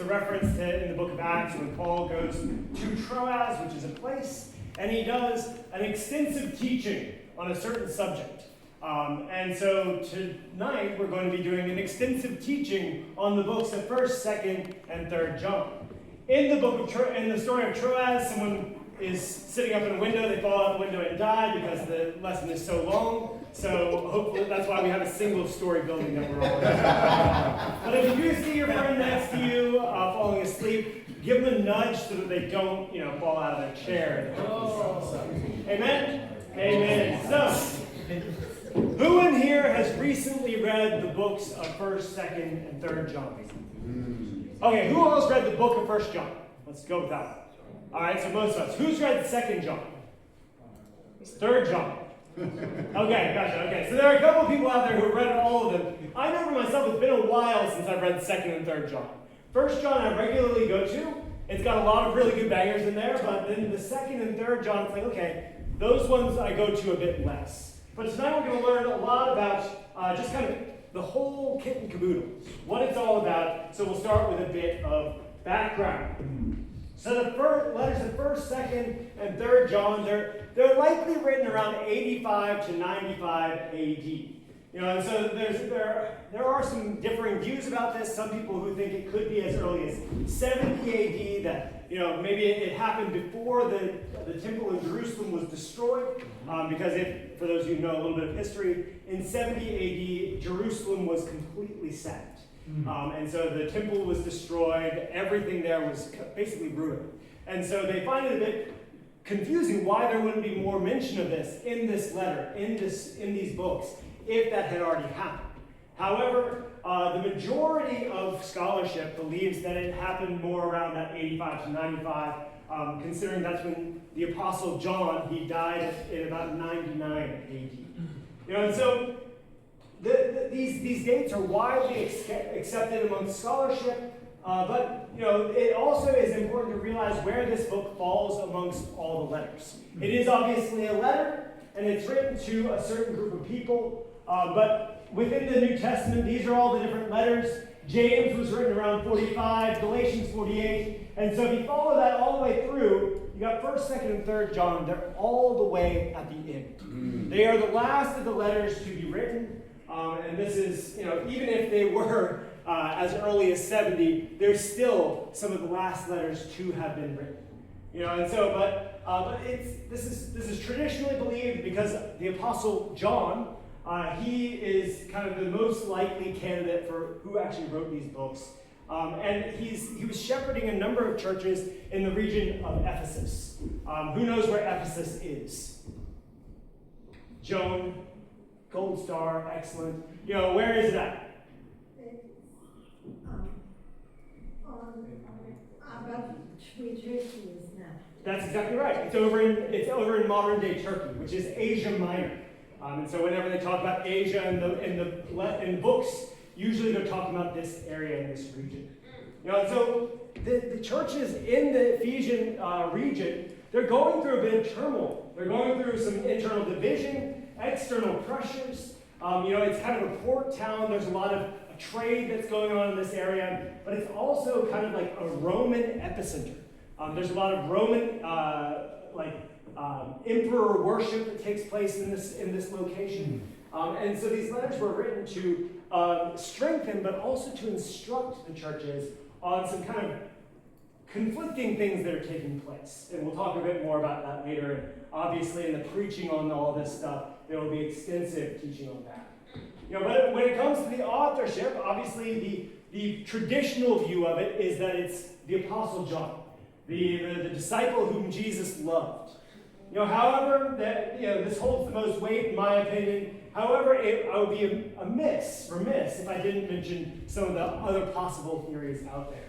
a reference to in the book of Acts when Paul goes to Troas, which is a place, and he does an extensive teaching on a certain subject. And so tonight we're going to be doing an extensive teaching on the books of 1st, 2nd, and 3rd John. In the story of Troas, someone is sitting up in a window, they fall out the window and die because the lesson is so long. So hopefully that's why we have a single story building that we're all in. But if you do see your friend next to you falling asleep, give them a nudge so that they don't, fall out of their chair. So, amen? Amen. So, who in here has recently read the books of 1st, 2nd, and 3rd John? Okay, who else read the book of 1st John? Let's go with that one. All right, so most of us. Who's read 2nd John? 3rd John. Okay, gotcha. Okay, so there are a couple of people out there who have read all of them. I know for myself it's been a while since I've read 2nd and 3rd John. 1st John I regularly go to. It's got a lot of really good bangers in there, but then the 2nd and 3rd John, it's like, okay, those ones I go to a bit less. But tonight we're going to learn a lot about just kind of the whole kit and caboodle, what it's all about. So we'll start with a bit of background. So the letters of 1st, 2nd, and 3rd John, they're likely written around 85 to 95 AD. And so there are some differing views about this. Some people who think it could be as early as 70 AD, that maybe it happened before the temple in Jerusalem was destroyed. Because for those of you who know a little bit of history, in 70 AD, Jerusalem was completely sacked. And so the temple was destroyed, everything there was basically ruined. And so they find it a bit confusing why there wouldn't be more mention of this in this letter, in these books, if that had already happened. However, the majority of scholarship believes that it happened more around that 85 to 95, considering that's when the Apostle John, he died in about 99 AD. And so these dates are widely accepted among scholarship, but it also is important to realize where this book falls amongst all the letters. It is obviously a letter, and it's written to a certain group of people, but within the New Testament, these are all the different letters. James was written around 45, Galatians 48, and so if you follow that all the way through, you got 1st, 2nd, and 3rd John. They're all the way at the end. They are the last of the letters to be written. And this is, even if they were as early as 70, they're still some of the last letters to have been written. And so, but this is traditionally believed because the Apostle John, he is kind of the most likely candidate for who actually wrote these books. And he was shepherding a number of churches in the region of Ephesus. Who knows where Ephesus is? Joan? Gold star, excellent. Where is it at? That's exactly right. It's over in modern day Turkey, which is Asia Minor. And so whenever they talk about Asia in books, usually they're talking about this area in this region. And so the churches in the Ephesian region, they're going through a bit of turmoil. They're going through some internal division, external pressures. It's kind of a port town. There's a lot of trade that's going on in this area, but it's also kind of like a Roman epicenter. There's a lot of Roman emperor worship that takes place in this location. And so these letters were written to strengthen, but also to instruct the churches on some kind of conflicting things that are taking place. And we'll talk a bit more about that later. And obviously, in the preaching on all this stuff, there will be extensive teaching on that. But when it comes to the authorship, obviously the traditional view of it is that it's the Apostle John, the disciple whom Jesus loved. However, this holds the most weight in my opinion. However, I would be remiss if I didn't mention some of the other possible theories out there.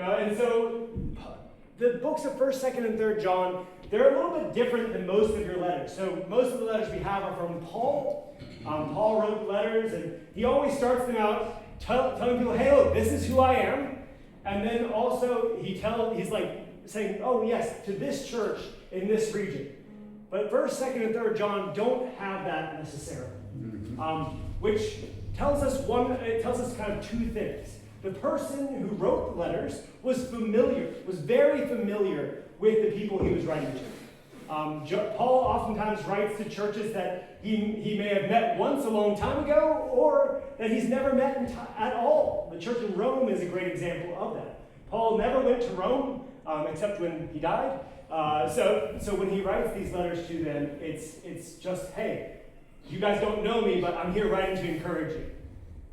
And so the books of 1st, 2nd, and 3rd John, they're a little bit different than most of your letters. So most of the letters we have are from Paul. Paul wrote letters, and he always starts them out telling people, hey, look, this is who I am. And then also he's like saying, oh, yes, to this church in this region. But 1st, 2nd, and 3rd John don't have that necessarily, which tells us kind of two things. the person who wrote the letters was very familiar with the people he was writing to. Paul oftentimes writes to churches that he may have met once a long time ago, or that he's never met at all. The church in Rome is a great example of that. Paul never went to Rome, except when he died. So when he writes these letters to them, it's just, hey, you guys don't know me, but I'm here writing to encourage you.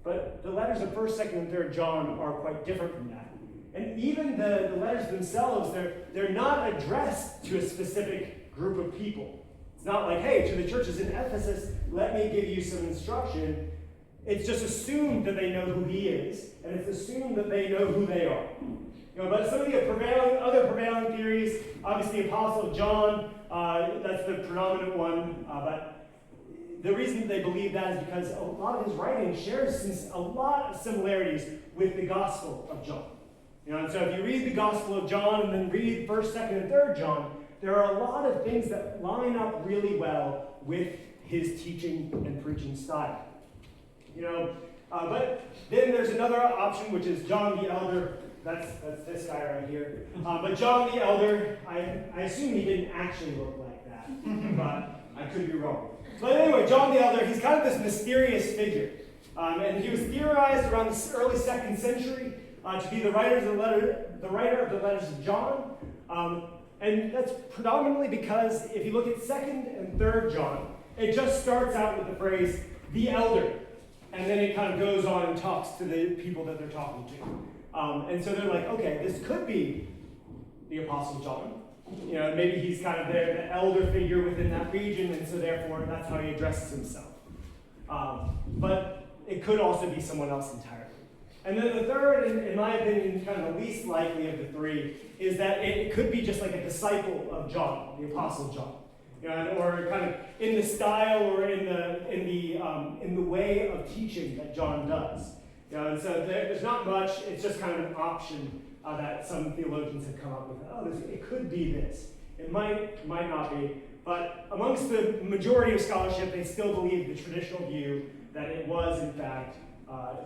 But the letters of 1st, 2nd, and 3rd John are quite different from that. And even the letters themselves, they're not addressed to a specific group of people. It's not like, hey, to the churches in Ephesus, let me give you some instruction. It's just assumed that they know who he is, and it's assumed that they know who they are. But some of the other prevailing theories, obviously the Apostle John, that's the predominant one, but the reason they believe that is because a lot of his writing shares a lot of similarities with the Gospel of John. And so if you read the Gospel of John and then read 1st, 2nd, and 3rd John, there are a lot of things that line up really well with his teaching and preaching style. But then there's another option, which is John the Elder. That's this guy right here. But John the Elder, I assume he didn't actually look like that, but I could be wrong. But anyway, John the Elder, he's kind of this mysterious figure. And he was theorized around the early 2nd century to be the writer of the letters of John. And that's predominantly because if you look at 2nd and 3rd John, it just starts out with the phrase, the elder. And then it kind of goes on and talks to the people that they're talking to. And so they're like, okay, this could be the Apostle John. Maybe he's kind of the elder figure within that region, and so therefore that's how he addresses himself. But it could also be someone else entirely. And then the third, in my opinion, kind of the least likely of the three, is that it could be just like a disciple of John, the Apostle John. Or kind of in the style or in the way of teaching that John does. And so there's not much. It's just kind of an option that some theologians have come up with. Oh, it could be this. It might not be. But amongst the majority of scholarship, they still believe the traditional view that it was, in fact,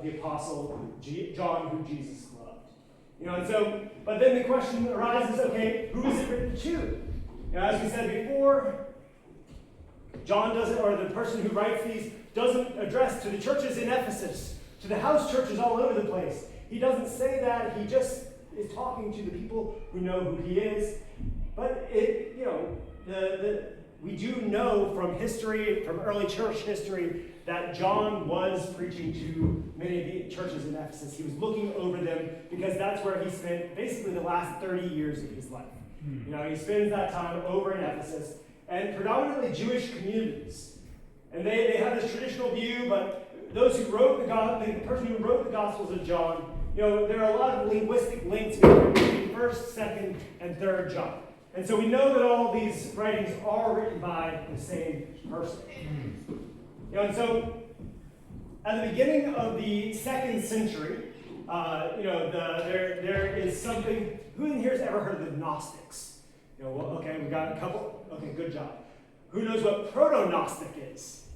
the Apostle John who Jesus loved. And so, but then the question arises, okay, who is it written to? As we said before, John doesn't, or the person who writes these doesn't address to the churches in Ephesus, to the house churches all over the place. He doesn't say that. He just is talking to the people who know who he is. But we do know from history, from early church history, that John was preaching to many of the churches in Ephesus. He was looking over them because that's where he spent basically the last 30 years of his life. He spends that time over in Ephesus, and predominantly Jewish communities. And they have this traditional view, but those who wrote the person who wrote the Gospels of John, there are a lot of linguistic links between 1st, 2nd, and 3rd John. And so we know that all of these writings are written by the same person. And so at the beginning of the 2nd century, there is something. Who in here has ever heard of the Gnostics? Okay, we've got a couple. Okay, good job. Who knows what proto-Gnostic is?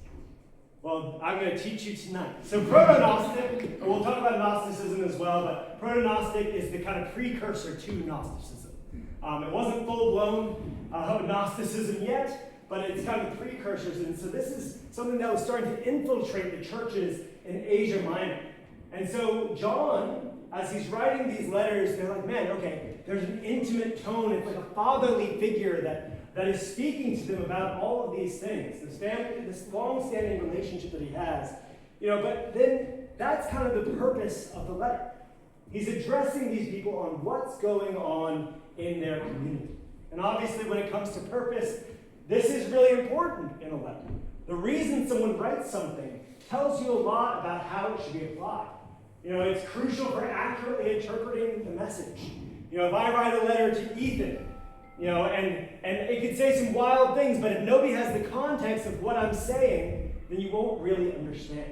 Well, I'm going to teach you tonight. So proto-Gnostic, and we'll talk about Gnosticism as well, but proto-Gnostic is the kind of precursor to Gnosticism. It wasn't full-blown Gnosticism yet, but it's kind of precursors. And so this is something that was starting to infiltrate the churches in Asia Minor. And so John, as he's writing these letters, they're like, man, okay, there's an intimate tone. It's like a fatherly figure that is speaking to them about all of these things. This long-standing relationship that he has. But then that's kind of the purpose of the letter. He's addressing these people on what's going on in their community. And obviously when it comes to purpose, this is really important in a letter. The reason someone writes something tells you a lot about how it should be applied. It's crucial for accurately interpreting the message. If I write a letter to Ethan, and it could say some wild things, but if nobody has the context of what I'm saying, then you won't really understand.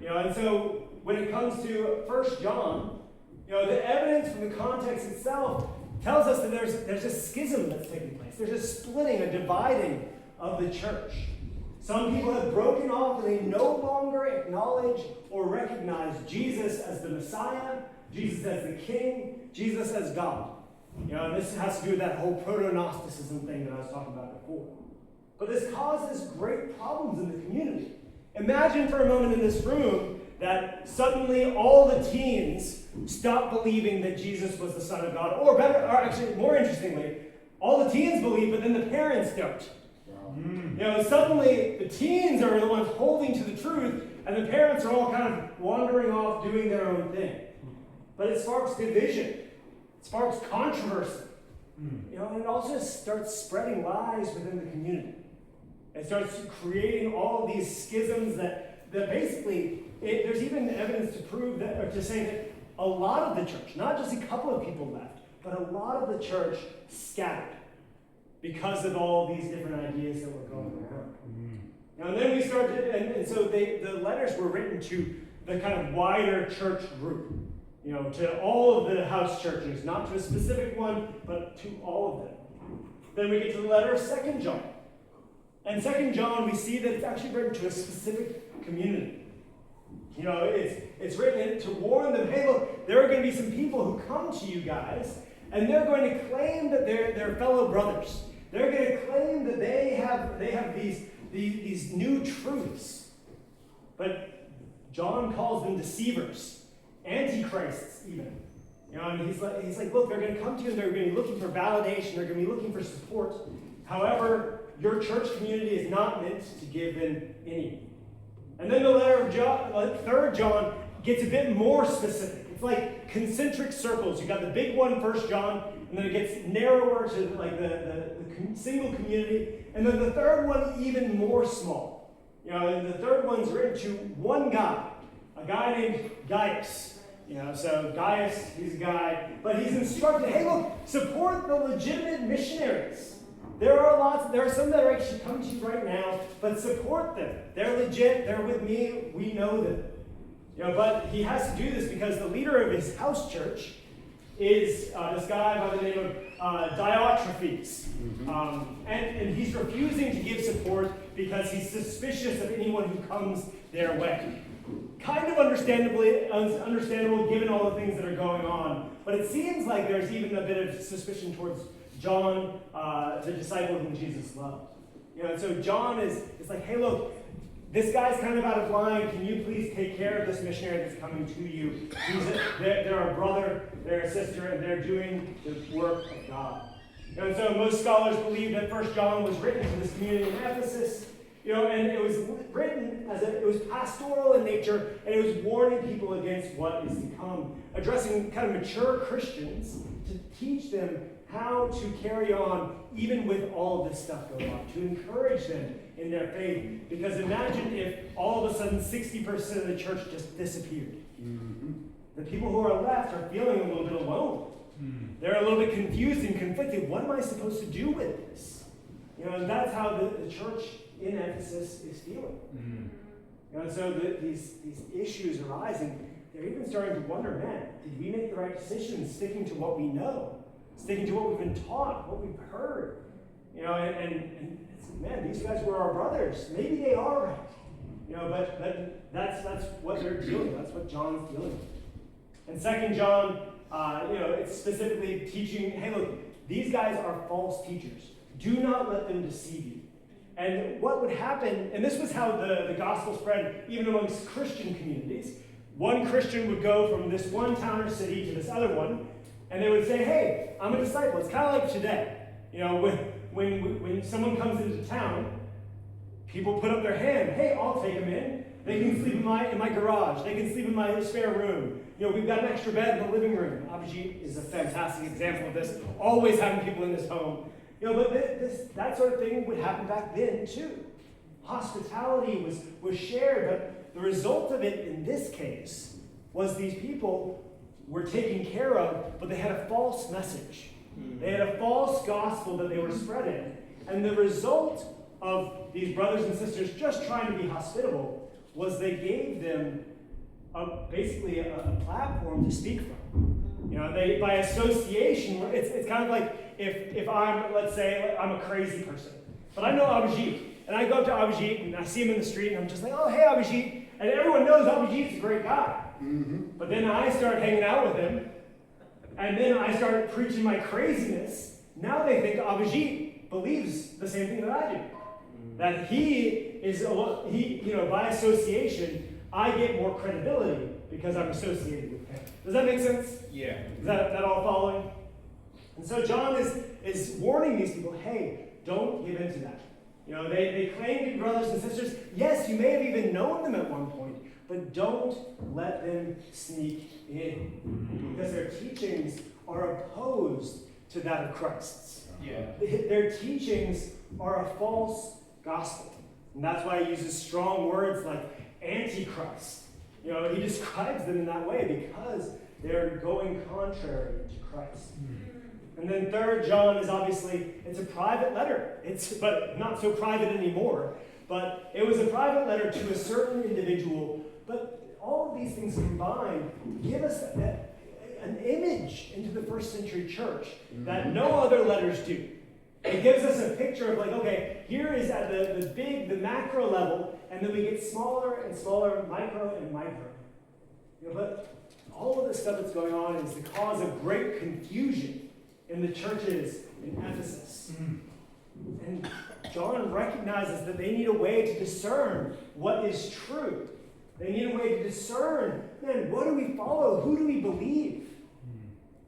And so when it comes to 1 John, the evidence from the context itself tells us that there's a schism that's taking place. There's a splitting, a dividing of the church. Some people have broken off and they no longer acknowledge or recognize Jesus as the Messiah. Jesus as the king, Jesus as God. And this has to do with that whole proto-Gnosticism thing that I was talking about before. But this causes great problems in the community. Imagine for a moment in this room that suddenly all the teens stop believing that Jesus was the Son of God. Or actually, more interestingly, all the teens believe, but then the parents don't. Suddenly the teens are the ones holding to the truth, and the parents are all kind of wandering off doing their own thing. But it sparks division. It sparks controversy. And it also starts spreading lies within the community. It starts creating all of these schisms that basically, there's even evidence to prove that, or to say that a lot of the church, not just a couple of people left, but a lot of the church scattered because of all these different ideas that were going around. And then we started, and so the letters were written to the kind of wider church group, to all of the house churches, not to a specific one, but to all of them. Then we get to the letter of 2 John. And 2 John, we see that it's actually written to a specific community. It's written to warn them, hey, look, there are going to be some people who come to you guys, and they're going to claim that they're fellow brothers. They're going to claim that they have these new truths. But John calls them deceivers, antichrists even. And he's like, look, they're going to come to you and they're going to be looking for validation. They're going to be looking for support. However, your church community is not meant to give them any. And then the letter of John, 3 John, gets a bit more specific. It's like concentric circles. You got the big one, 1 John, and then it gets narrower to like the single community, and then the third one even more small. And the third one's written to one guy, a guy named Gaius. So Gaius, he's a guy, but he's instructed, hey, look, support the legitimate missionaries. There are some that are actually coming to you right now, but support them. They're legit, they're with me, we know them. But he has to do this because the leader of his house church is this guy by the name of Diotrephes. And he's refusing to give support because he's suspicious of anyone who comes their way. Kind of understandable given all the things that are going on, but it seems like there's even a bit of suspicion towards John, the disciple whom Jesus loved. And so John is like, hey, look, this guy's kind of out of line. Can you please take care of this missionary that's coming to you? They're a brother, they're a sister, and they're doing the work of God. And so most scholars believe that 1 John was written to this community in Ephesus, and it was written it was pastoral in nature, and it was warning people against what is to come, addressing kind of mature Christians to teach them how to carry on even with all of this stuff going on, to encourage them in their faith. Because imagine if all of a sudden 60% of the church just disappeared. The people who are left are feeling a little bit alone. They're a little bit confused and conflicted. What am I supposed to do with this? And that's how the church in Ephesus is feeling. And so these issues arising, they're even starting to wonder, man, did we make the right decision sticking to what we know? Sticking to what we've been taught, what we've heard. And man, these guys were our brothers. Maybe they are right. But that's what they're doing. That's what John's dealing with. And 2 John, it's specifically teaching, hey, look, these guys are false teachers. Do not let them deceive you. And what would happen, and this was how the gospel spread even amongst Christian communities. One Christian would go from this one town or city to this other one, and they would say, hey, I'm a disciple. It's kind of like today. When someone comes into town, people put up their hand. Hey, I'll take them in. They can sleep in my garage. They can sleep in my spare room. We've got an extra bed in the living room. Abhijit is a fantastic example of this. Always having people in this home. But that sort of thing would happen back then too. Hospitality was shared, but the result of it in this case was these people were taken care of, but they had a false message. They had a false gospel that they were spreading. And the result of these brothers and sisters just trying to be hospitable was they gave them basically a platform to speak from. They by association, it's kind of like if I'm, let's say, I'm a crazy person, but I know Abhijit, and I go up to Abhijit and I see him in the street and I'm just like, oh, hey, Abhijit, and everyone knows Abhijit's a great guy. But then I start hanging out with him, and then I start preaching my craziness. Now they think Abhijit believes the same thing that I do. That he is, by association, I get more credibility because I'm associated with him. Does that make sense? Yeah. Is that all following? And so John is warning these people, hey, don't give in to that. They claim to be brothers and sisters. Yes, you may have even known them at one point, but don't let them sneak in because their teachings are opposed to that of Christ's. Yeah. Their teachings are a false gospel. And that's why he uses strong words like antichrist. He describes them in that way because they're going contrary to Christ. And then 3 John is obviously, it's a private letter. But not so private anymore. But it was a private letter to a certain individual. But all of these things combined give us an image into the first century church that no other letters do. It gives us a picture of okay, here is at the macro level, and then we get smaller and smaller, micro and micro. But all of this stuff that's going on is the cause of great confusion in the churches in Ephesus. And John recognizes that they need a way to discern what is true. They need a way to discern, what do we follow? Who do we believe?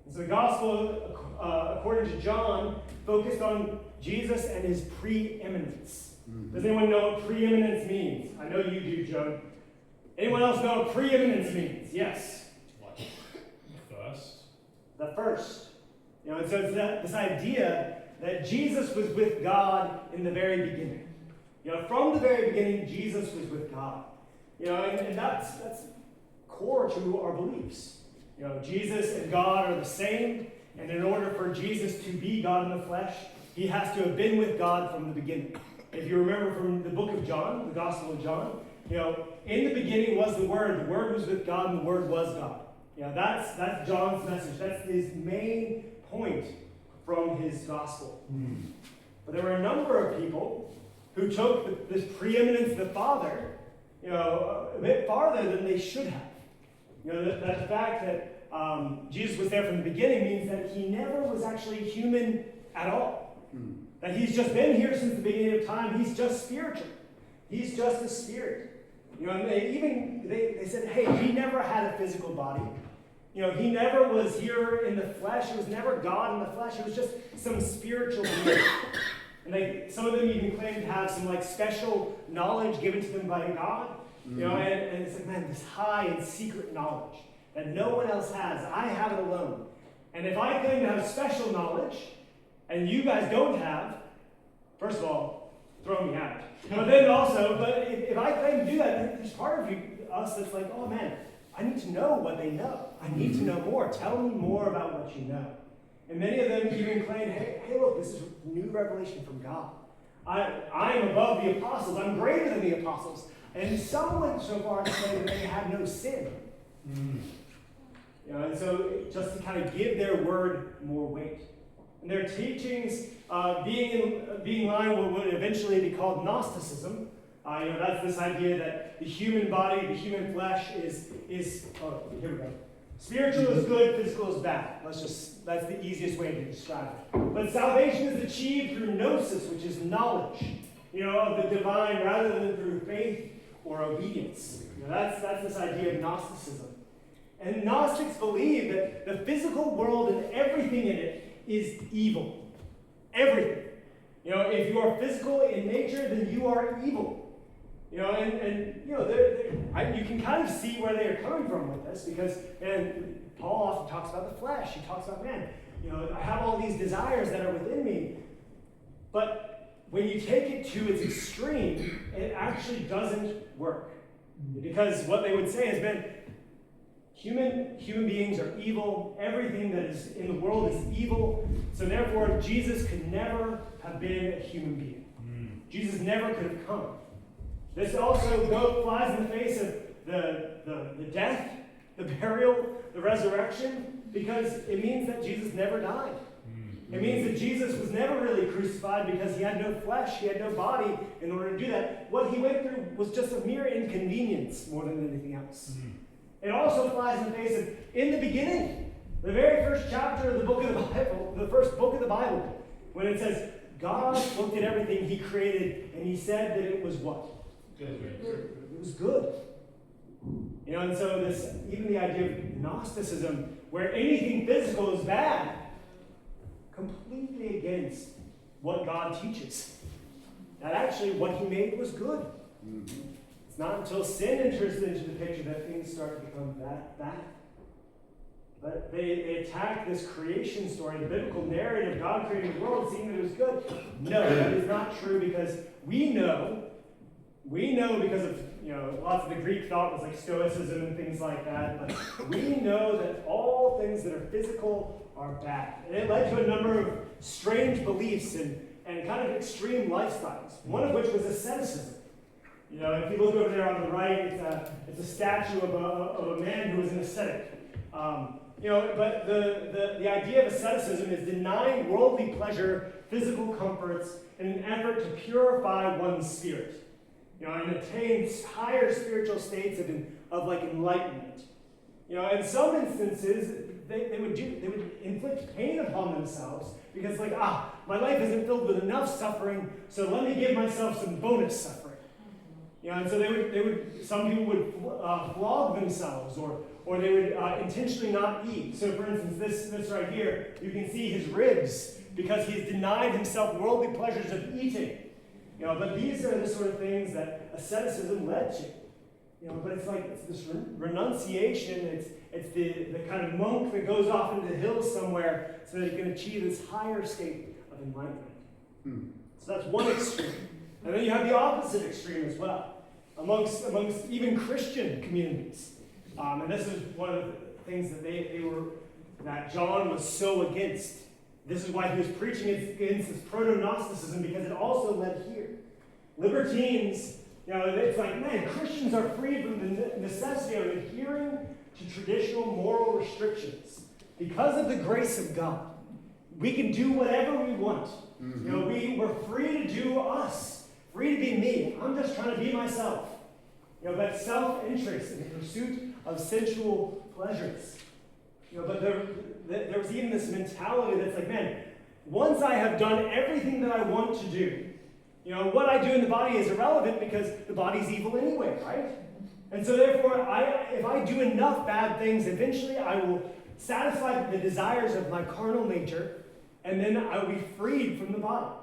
And so the gospel, according to John, focused on Jesus and his preeminence. Does anyone know what preeminence means? I know you do, Joe. Anyone else know what preeminence means? Yes. What? First? The first. And so it's this idea that Jesus was with God in the very beginning. From the very beginning, Jesus was with God. And that's core to our beliefs. Jesus and God are the same, and in order for Jesus to be God in the flesh, he has to have been with God from the beginning. If you remember from the book of John, the Gospel of John, in the beginning was the Word was with God, and the Word was God. That's John's message. That's his main point from his gospel. But there were a number of people who took this preeminence of the Father, a bit farther than they should have. That the fact that Jesus was there from the beginning means that he never was actually human at all. That he's just been here since the beginning of time. He's just spiritual. He's just a spirit. And they said, hey, he never had a physical body. He never was here in the flesh. It was never God in the flesh. It was just some spiritual being. And some of them even claim to have some special knowledge given to them by God. And it's this high and secret knowledge that no one else has. I have it alone. And if I claim to have special knowledge, and you guys don't have, first of all, throw me out. But then also, if I claim to do that, there's part of us that's like, oh man, I need to know what they know. I need to know more. Tell me more about what you know. And many of them even claim, hey, look, this is new revelation from God. I am above the apostles. I'm greater than the apostles. And some went so far to say that they have no sin. And so just to kind of give their word more weight. And their teachings being in line with what would eventually be called Gnosticism. That's this idea that the human body, the human flesh is here we go. Spiritual is good, physical is bad. That's the easiest way to describe it. But salvation is achieved through gnosis, which is knowledge, of the divine rather than through faith or obedience. That's this idea of Gnosticism. And Gnostics believe that the physical world and everything in it is evil. Everything. If you are physical in nature, then you are evil. You can kind of see where they are coming from with this because, Paul often talks about the flesh. He talks about, I have all these desires that are within me. But when you take it to its extreme, it actually doesn't work. Because what they would say is, human beings are evil. Everything that is in the world is evil. So therefore, Jesus could never have been a human being. Jesus never could have come. This also flies in the face of the death, the burial, the resurrection, because it means that Jesus never died. It means that Jesus was never really crucified because he had no flesh, he had no body in order to do that. What he went through was just a mere inconvenience more than anything else. It also flies in the face of, in the beginning, the very first chapter of the book of the Bible, the first book of the Bible, when it says, God looked at everything he created and he said that it was what? Good. It was good. You know, and so this, even the idea of Gnosticism, where anything physical is bad, completely against what God teaches. That actually what he made was good. Mm-hmm. It's not until sin enters into the picture that things start to become that bad. But they attack this creation story, the biblical narrative of God creating the world, seeing that it was good. No, that is not true, because we know because of, lots of the Greek thought was like Stoicism and things like that, but we know that all things that are physical are bad. And it led to a number of strange beliefs and kind of extreme lifestyles, one of which was asceticism. If you look over there on the right, it's a statue of a man who was an ascetic. But the idea of asceticism is denying worldly pleasure, physical comforts, in an effort to purify one's spirit, and attain higher spiritual states of enlightenment. In some instances, they would inflict pain upon themselves because, my life isn't filled with enough suffering, so let me give myself some bonus suffering. And so some people would flog themselves, or they would intentionally not eat. So, for instance, this right here, you can see his ribs because he's denied himself worldly pleasures of eating. But these are the sort of things that asceticism led to. But it's this renunciation. It's the kind of monk that goes off into the hills somewhere so that he can achieve this higher state of enlightenment. So that's one extreme. And then you have the opposite extreme as well, amongst even Christian communities. And this is one of the things that that John was so against. This is why he was preaching against this proto-Gnosticism, because it also led here. Libertines, it's like, man, Christians are freed from the necessity of adhering to traditional moral restrictions. Because of the grace of God, we can do whatever we want. Mm-hmm. We're free to do us, free to be me. I'm just trying to be myself. But self-interest in the pursuit of sensual pleasures. But there was even this mentality that's like, man, once I have done everything that I want to do, what I do in the body is irrelevant because the body's evil anyway, right? And so therefore, if I do enough bad things, eventually I will satisfy the desires of my carnal nature, and then I will be freed from the body.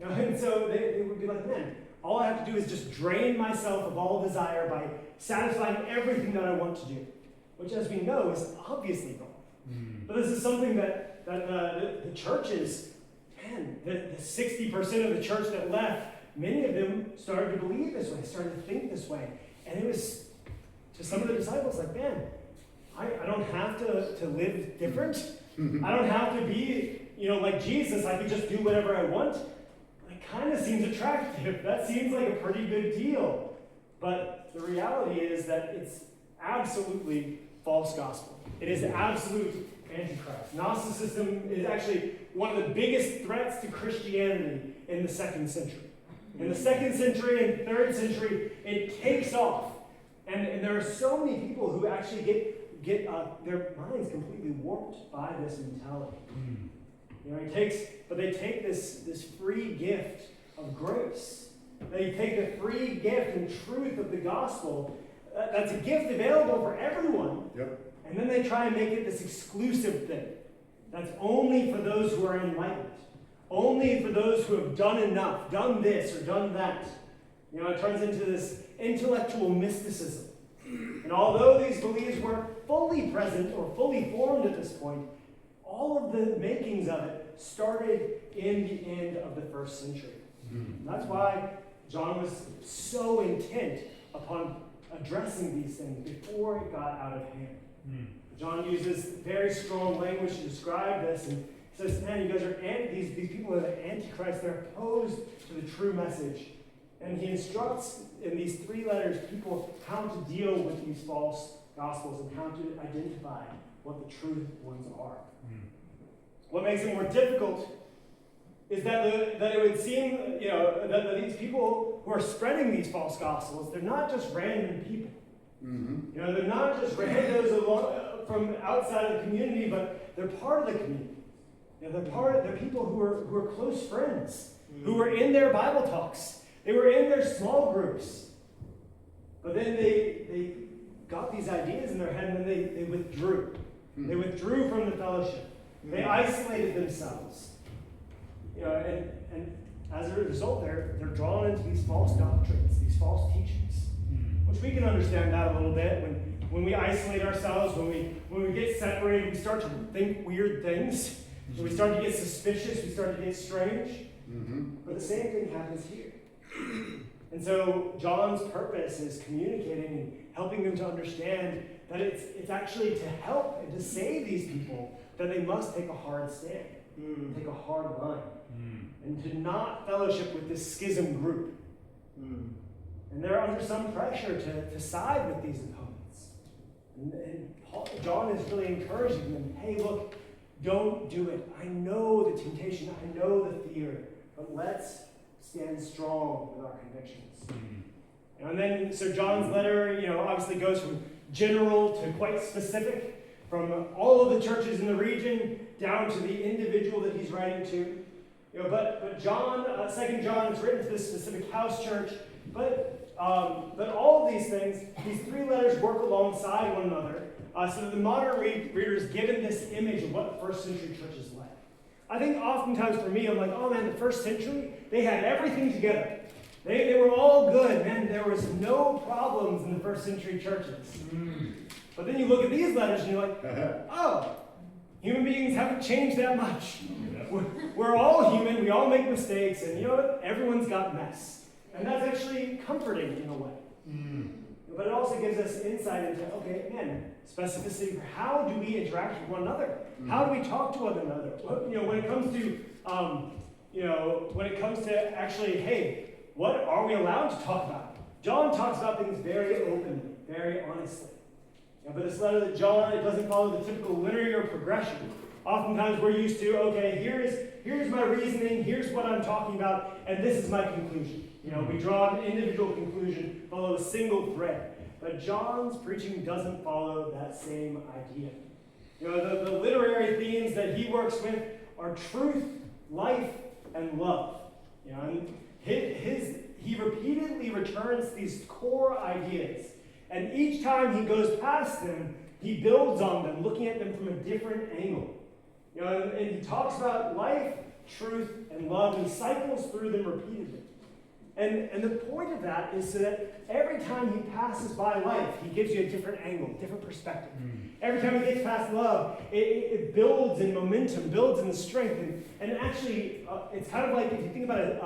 And so they would be like, man, all I have to do is just drain myself of all desire by satisfying everything that I want to do, which, as we know, is obviously wrong. But this is something that the churches, man, the 60% of the church that left, many of them started to believe this way, started to think this way. And it was, to some of the disciples, like, man, I don't have to live different. I don't have to be, like Jesus. I can just do whatever I want. It kind of seems attractive. That seems like a pretty good deal. But the reality is that it's absolutely false gospel. It is absolute antichrist. Gnosticism is actually one of the biggest threats to Christianity in the 2nd century. In the 2nd century and 3rd century, it takes off. And there are so many people who actually get their minds completely warped by this mentality. But they take this free gift of grace. They take the free gift and truth of the gospel. That's a gift available for everyone. Yep. And then they try and make it this exclusive thing. That's only for those who are enlightened. Only for those who have done enough, done this or done that. It turns into this intellectual mysticism. And although these beliefs weren't fully present or fully formed at this point, all of the makings of it started in the end of the 1st century. And that's why John was so intent upon addressing these things before it got out of hand. John uses very strong language to describe this, and says, man, you guys are these people are the Antichrist. They're opposed to the true message. And he instructs in these 3 letters people how to deal with these false gospels and how to identify what the true ones are. What makes it more difficult is that it would seem, that these people who are spreading these false gospels, they're not just random people. You know, they're not just randos from outside of the community, but they're part of the community. You know, they're people who are close friends, who were in their Bible talks. They were in their small groups. But then they got these ideas in their head, and then they withdrew. They withdrew from the fellowship. They isolated themselves. You know, and as a result, they're drawn into these false doctrines, these false teachings, which we can understand that a little bit. When we isolate ourselves, when we get separated, we start to think weird things. So we start to get suspicious. We start to get strange. But the same thing happens here. And so John's purpose is communicating and helping them to understand that it's actually to help and to save these people that they must take a hard stand, take a hard line, and to not fellowship with this schism group. And they're under some pressure to side with these opponents. And John is really encouraging them, hey, look, don't do it. I know the temptation, I know the fear, but let's stand strong with our convictions. And then, so John's letter, obviously goes from general to quite specific, from all of the churches in the region down to the individual that he's writing to. But John, 2 John is written to this specific house church, but all of these things, these three letters work alongside one another, so that the modern reader is given this image of what first century church is like. I think oftentimes for me, I'm like, oh man, the first century, they had everything together. They were all good, man. There was no problems in the first century churches. But then you look at these letters and you're like, oh, human beings haven't changed that much. We're all human, we all make mistakes, and you know what? Everyone's got mess. And that's actually comforting in a way. But it also gives us insight into, okay, man, specificity for how do we interact with one another? How do we talk to one another? When it comes to actually, hey, what are we allowed to talk about? John talks about things very openly, very honestly. But this letter to John, it doesn't follow the typical linear progression. Oftentimes we're used to, okay, here's my reasoning, here's what I'm talking about, and this is my conclusion. We draw an individual conclusion, follow a single thread. But John's preaching doesn't follow that same idea. The literary themes that he works with are truth, life, and love. And he repeatedly returns these core ideas. And each time he goes past them, he builds on them, looking at them from a different angle. And he talks about life, truth, and love, and cycles through them repeatedly. And the point of that is so that every time he passes by life, he gives you a different angle, different perspective. Every time he gets past love, it builds in momentum, builds in the strength. And actually, it's kind of like if you think about it,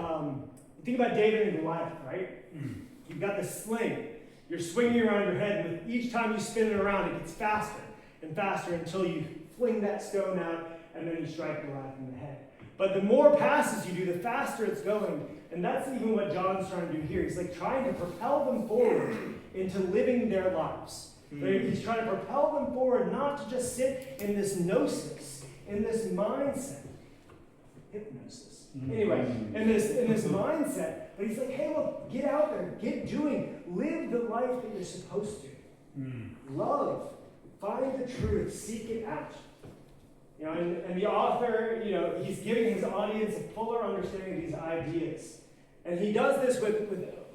think about David and Goliath, right? You've got this sling. You're swinging around your head, and with each time you spin it around, it gets faster and faster until you fling that stone out, and then you strike Goliath in the head. But the more passes you do, the faster it's going. And that's even what John's trying to do here. He's like trying to propel them forward into living their lives. He's trying to propel them forward, not to just sit in this gnosis, in this mindset. Hypnosis. Anyway, in this mindset. But he's like, hey, look, get out there, get doing, live the life that you're supposed to. Love, find the truth, seek it out. And the author, he's giving his audience a fuller understanding of these ideas. And he does this with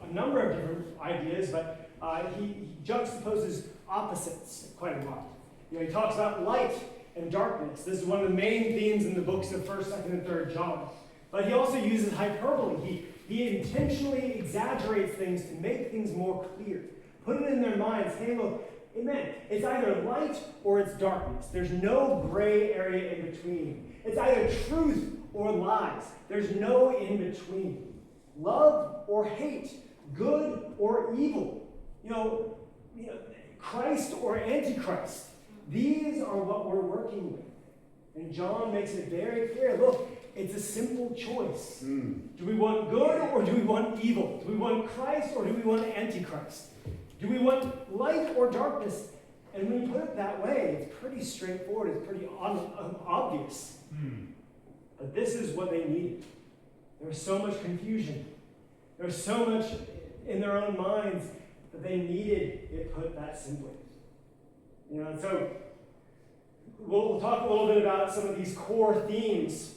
a number of different ideas, but he juxtaposes opposites quite a lot. He talks about light and darkness. This is one of the main themes in the books of 1st, 2nd, and 3rd John. But he also uses hyperbole. He intentionally exaggerates things to make things more clear. Put it in their minds, hey, look, amen. It's either light or it's darkness. There's no gray area in between. It's either truth or lies. There's no in between. Love or hate. Good or evil. Christ or Antichrist. These are what we're working with. And John makes it very clear. Look, it's a simple choice. Do we want good or do we want evil? Do we want Christ or do we want Antichrist? Do we want light or darkness? And when you put it that way, it's pretty straightforward. It's pretty obvious. But this is what they needed. There was so much confusion. There was so much in their own minds but they needed it put that simply. So we'll talk a little bit about some of these core themes,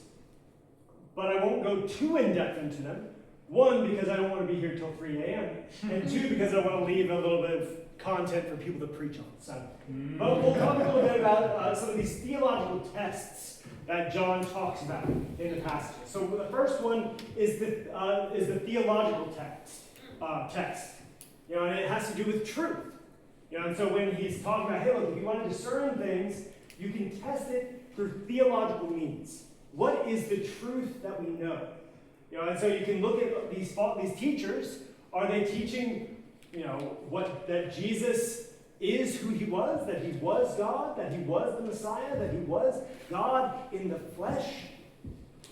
but I won't go too in-depth into them. One, because I don't want to be here till 3 a.m., and two, because I want to leave a little bit of content for people to preach on. So, but we'll talk a little bit about some of these theological tests that John talks about in the passage. So the first one is the theological text, and it has to do with truth. And so when he's talking about, hey, look, if you want to discern things, you can test it through theological means. What is the truth that we know? And so you can look at these teachers. Are they teaching, that Jesus is who he was, that he was God, that he was the Messiah, that he was God in the flesh?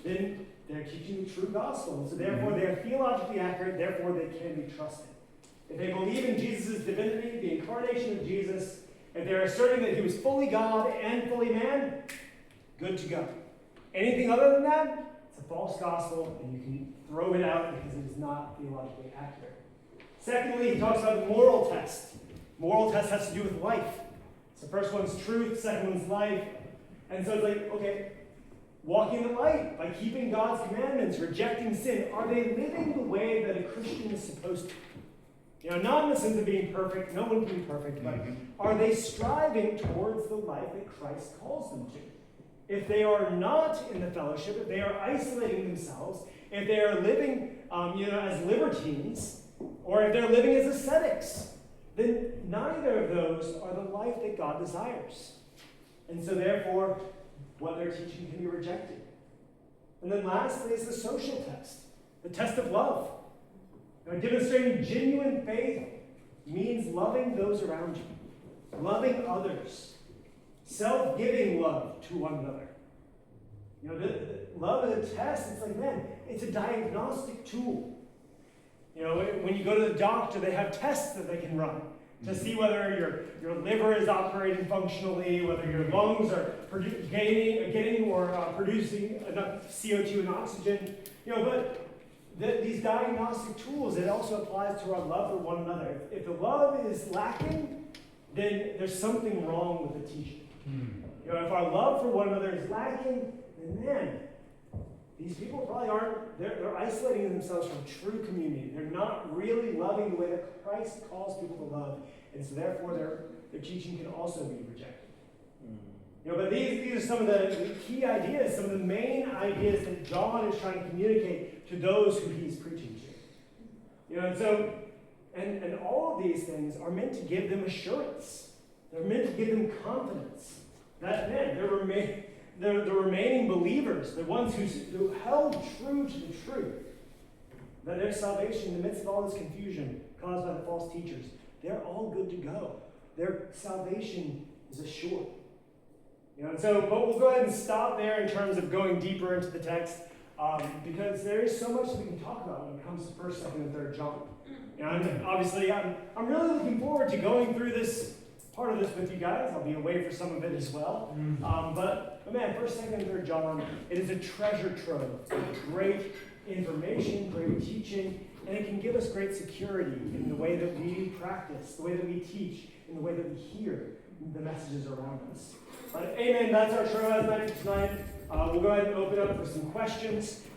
Then they're teaching the true gospel. And so therefore they're theologically accurate, therefore they can be trusted. If they believe in Jesus' divinity, the incarnation of Jesus, if they're asserting that he was fully God and fully man, good to go. Anything other than that, it's a false gospel, and you can throw it out because it is not theologically accurate. Secondly, he talks about the moral test. Moral test has to do with life. So the first one's truth, second one's life. And so it's like, okay, walking in the light by keeping God's commandments, rejecting sin. Are they living the way that a Christian is supposed to? Not in the sense of being perfect, no one can be perfect, but are they striving towards the life that Christ calls them to? If they are not in the fellowship, if they are isolating themselves, if they are living, as libertines, or if they're living as ascetics, then neither of those are the life that God desires. And so therefore, what they're teaching can be rejected. And then lastly is the social test, the test of love. Demonstrating genuine faith means loving those around you, loving others, self-giving love to one another. The love is a test. It's like, man, it's a diagnostic tool. When you go to the doctor, they have tests that they can run to see whether your liver is operating functionally, whether your lungs are getting or producing enough CO2 and oxygen. But these diagnostic tools, it also applies to our love for one another. If the love is lacking, then there's something wrong with the teaching. If our love for one another is lacking, then man, these people probably aren't, they're isolating themselves from true community. They're not really loving the way that Christ calls people to love. And so therefore their teaching can also be rejected. But these are some of the key ideas, some of the main ideas that John is trying to communicate to those who he's preaching to. And all of these things are meant to give them assurance. They're meant to give them confidence that, man, they're the remaining believers, the ones who held true to the truth, that their salvation in the midst of all this confusion caused by the false teachers, they're all good to go. Their salvation is assured. But we'll go ahead and stop there in terms of going deeper into the text, because there is so much that we can talk about when it comes to 1st, 2nd, and 3rd John. And obviously, I'm really looking forward to going through this part of this with you guys. I'll be away for some of it as well. But man, 1st, 2nd, and 3rd John, it is a treasure trove of great information, great teaching, and it can give us great security in the way that we practice, the way that we teach, in the way that we hear the messages around us. But amen, that's our Troas night tonight. We'll go ahead and open up for some questions.